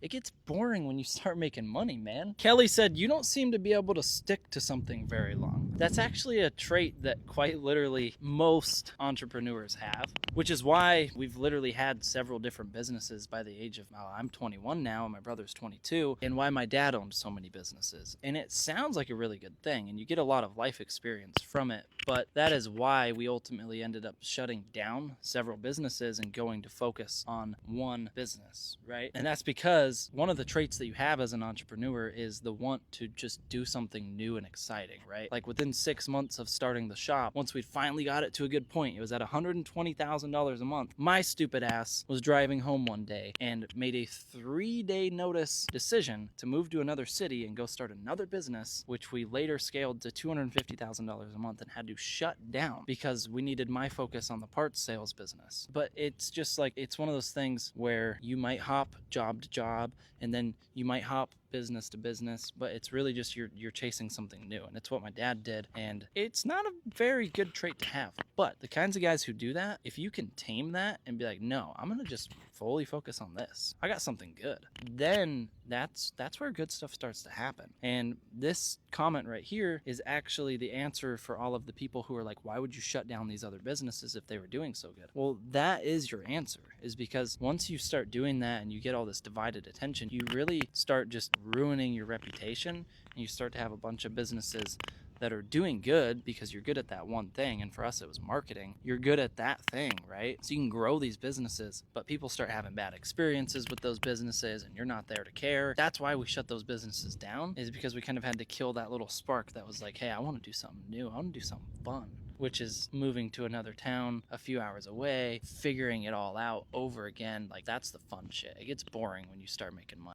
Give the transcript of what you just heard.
It gets boring when you start making money, man. Kelly said, "You don't seem to be able to stick to something very long." That's actually a trait that quite literally most entrepreneurs have, which is why we've literally had several different businesses by the age of, I'm 21 now, and my brother's 22, and why my dad owned so many businesses. And it sounds like a really good thing, and you get a lot of life experience from it, but that is why we ultimately ended up shutting down several businesses and going to focus on one business, right? And that's because one of the traits that you have as an entrepreneur is the want to just do something new and exciting, right? Like within 6 months of starting the shop, once we finally got it to a good point, it was at $120,000 a month. My stupid ass was driving home one day and made a 3-day notice decision to move to another city and go start another business, which we later scaled to $250,000 a month and had to shut down because we needed my focus on the parts sales business. But it's just like, it's one of those things where you might hop job to job, and then you might hop business to business, but it's really just you're chasing something new, and it's what my dad did, and it's not a very good trait to have. But the kinds of guys who do that, if you can tame that and be like, no, I'm gonna just fully focus on this, I got something good, then that's where good stuff starts to happen. And this comment right here is actually the answer for all of the people who are like, why would you shut down these other businesses if they were doing so good? Well, that is your answer, is because once you start doing that and you get all this divided attention, you really start just ruining your reputation, and you start to have a bunch of businesses that are doing good because you're good at that one thing. And for us, it was marketing. You're good at that thing, right? So you can grow these businesses, but people start having bad experiences with those businesses and you're not there to care. That's why we shut those businesses down, is because we kind of had to kill that little spark that was like, hey, I want to do something new. I want to do something fun, which is moving to another town a few hours away, figuring it all out over again. Like, that's the fun shit. It gets boring when you start making money.